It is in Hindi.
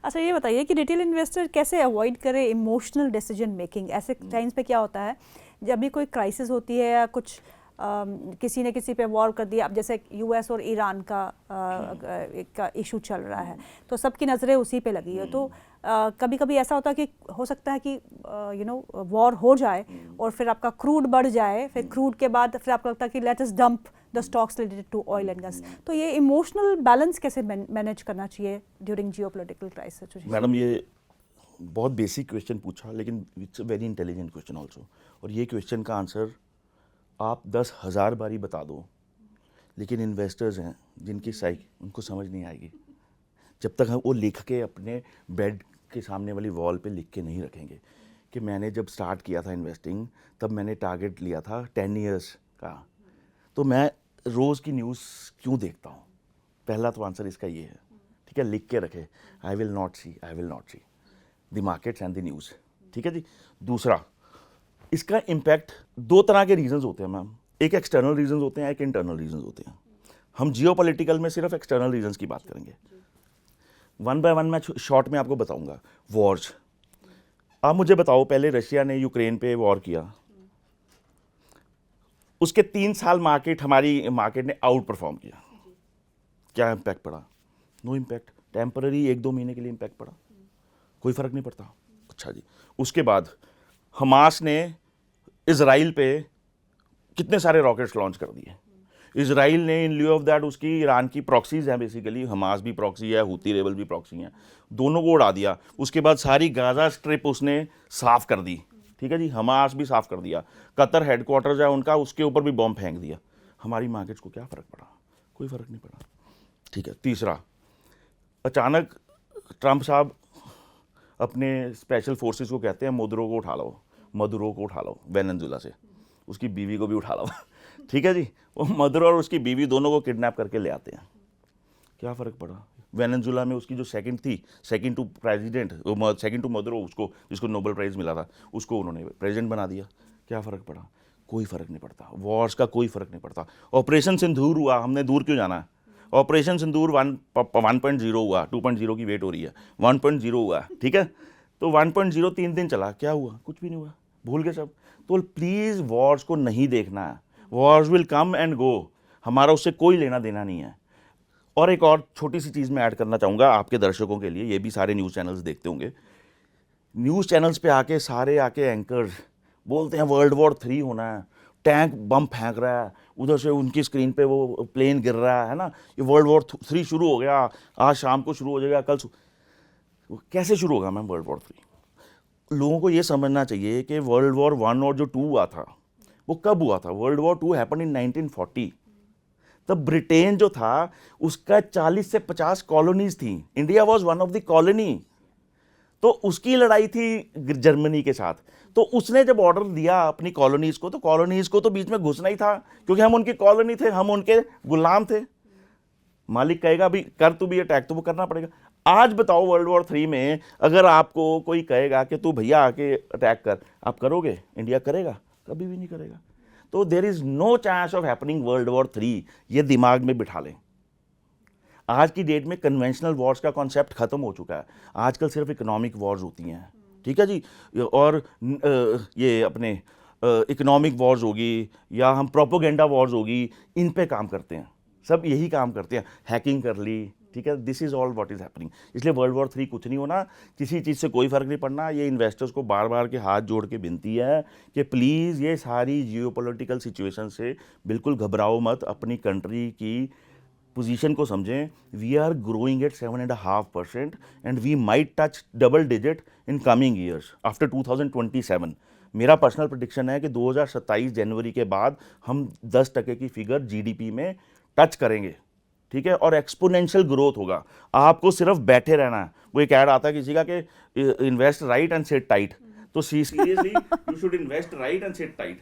अच्छा ये बताइए कि रिटेल इन्वेस्टर कैसे अवॉइड करे इमोशनल डिसीजन मेकिंग? ऐसे टाइम्स पे क्या होता है, जब भी कोई क्राइसिस होती है या कुछ किसी ने किसी पे वॉर कर दिया, अब जैसे यूएस और ईरान का इशू चल रहा है, तो सबकी नज़रें उसी पे लगी है। तो कभी कभी ऐसा होता है कि हो सकता है कि वॉर हो जाए और फिर आपका क्रूड बढ़ जाए, फिर क्रूड के बाद फिर आपको लगता है कि let us dump the stocks related to oil and gas. तो ये इमोशनल बैलेंस कैसे मैनेज करना चाहिए ड्यूरिंग जियोपॉलिटिकल क्राइसिस? मैडम, ये बहुत बेसिक क्वेश्चन पूछा, लेकिन it's a very intelligent question also. और ये क्वेश्चन का आंसर आप 10,000 बारी बता दो, लेकिन इन्वेस्टर्स हैं जिनकी साइक उनको समझ नहीं आएगी जब तक हम वो लिख के अपने बेड के सामने वाली वॉल पे लिख के नहीं रखेंगे। कि मैंने जब स्टार्ट किया था इन्वेस्टिंग, तब मैंने टारगेट लिया था 10 ईयर्स का। तो मैं रोज़ की न्यूज़ क्यों देखता हूँ? पहला तो आंसर इसका ये है, ठीक है, लिख के रखे, I will not see the markets and the news, ठीक है जी। दूसरा, इसका इम्पैक्ट दो तरह के रीजंस होते हैं मैम, एक एक्सटर्नल रीजंस होते हैं, एक इंटरनल रीजंस होते हैं। हम जियोपॉलिटिकल में सिर्फ एक्सटर्नल रीजंस की बात करेंगे। वन बाय वन मैं शॉर्ट में आपको बताऊंगा। वॉर्स, आप मुझे बताओ, पहले रशिया ने यूक्रेन पे वॉर किया, उसके 3 साल हमारी मार्केट ने आउट परफॉर्म किया। क्या इम्पैक्ट पड़ा? No impact. टेम्पररी 1-2 महीने के लिए इम्पैक्ट पड़ा, कोई फर्क नहीं पड़ता। अच्छा जी, उसके बाद हमास ने इजराइल पे कितने सारे रॉकेट्स लॉन्च कर दिए। इजराइल ने इन लिeu ऑफ दैट उसकी ईरान की प्रॉक्सीज हैं, बेसिकली हमास भी प्रॉक्सी है, हूती रेबल भी प्रॉक्सी हैं, दोनों को उड़ा दिया। उसके बाद सारी गाजा स्ट्रिप उसने साफ कर दी, ठीक है जी, हमास भी साफ कर दिया। कतर हेडक्वार्टर्स है उनका, उसके ऊपर भी बॉम्ब फेंक दिया। हमारी मार्केट्स को क्या फ़र्क पड़ा? कोई फ़र्क नहीं पड़ा, ठीक है। तीसरा, अचानक ट्रंप साहब अपने स्पेशल फोर्सेस को कहते हैं मदुरो को उठा लो वेनेजुएला से, उसकी बीवी को भी उठा लो ठीक है जी। वो मदुरो और उसकी बीवी दोनों को किडनैप करके ले आते हैं। क्या फ़र्क पड़ा? वेनेजुएला में उसकी जो second to president, second to Maduro, उसको जिसको नोबेल प्राइज़ मिला था, उसको उन्होंने प्रेसिडेंट बना दिया। क्या फ़र्क पड़ा? कोई फ़र्क नहीं पड़ता। वॉर्स का कोई फ़र्क नहीं पड़ता। ऑपरेशन सिंदूर हुआ, हमने दूर क्यों जाना है? ऑपरेशन सिंदूर 1.0 हुआ, 2.0 की वेट हो रही है, 1.0 हुआ, ठीक है। तो 1.0 3 दिन चला, क्या हुआ? कुछ भी नहीं हुआ, भूल गए सब। तो प्लीज़ वॉर्स को नहीं देखना है। Wars will come and go, हमारा उससे कोई लेना देना नहीं है। और एक और छोटी सी चीज़ मैं ऐड करना चाहूँगा आपके दर्शकों के लिए, ये भी सारे न्यूज़ चैनल्स देखते होंगे। न्यूज़ चैनल्स पे आके एंकर्स बोलते हैं वर्ल्ड वॉर 3 होना है, टैंक बम फेंक रहा है, उधर से उनकी स्क्रीन पे वो प्लेन गिर रहा है ना, ये वर्ल्ड वॉर 3 शुरू हो गया, आज शाम को शुरू हो जाएगा, कल कैसे शुरू होगा मैम वर्ल्ड वॉर 3? लोगों को ये समझना चाहिए कि वर्ल्ड वॉर 1 और जो 2 हुआ था वो कब हुआ था? World war 2 happen in 1940। तब ब्रिटेन जो था उसका 40 से 50 कॉलोनीज थी, India was one of the colony. तो उसकी लड़ाई थी जर्मनी के साथ। तो उसने जब ऑर्डर दिया अपनी कॉलोनीज को, तो कॉलोनीज को तो बीच में घुसना ही था, क्योंकि हम उनकी कॉलोनी थे, हम उनके गुलाम थे। मालिक कहेगा भी कर तू भी अटैक, तो वो करना पड़ेगा। आज बताओ वर्ल्ड वॉर 3 में अगर आपको कोई कहेगा कि तू भैया आके अटैक कर, आप करोगे? इंडिया करेगा? कभी भी नहीं करेगा। तो there is no chance of happening world war 3, ये दिमाग में बिठा लें। आज की डेट में कन्वेंशनल वॉर्स का कॉन्सेप्ट खत्म हो चुका है, आजकल सिर्फ इकोनॉमिक वॉर्स होती हैं, ठीक है जी। और ये अपने इकोनॉमिक वॉर्स होगी या हम प्रोपोगेंडा वॉर्स होगी, इन पे काम करते हैं, सब यही काम करते हैं, हैकिंग कर ली, ठीक है। This is all what is happening. इसलिए वर्ल्ड वॉर 3 कुछ नहीं होना, किसी चीज़ से कोई फ़र्क नहीं पड़ना। ये इन्वेस्टर्स को बार बार के हाथ जोड़ के विनती है कि प्लीज़ ये सारी जियोपॉलिटिकल सिचुएशन से बिल्कुल घबराओ मत, अपनी कंट्री की पोजीशन को समझें। We are growing at 7.5% and we might touch double digit in coming years after 2027। मेरा पर्सनल प्रेडिक्शन है कि 2027 जनवरी के बाद हम 10% की फिगर जीडीपी में टच करेंगे, ठीक है, और एक्सपोनेंशियल ग्रोथ होगा। आपको सिर्फ बैठे रहना है। वो एक ऐड आता है किसी का कि invest right and sit tight, तो seriously you should invest right and sit tight.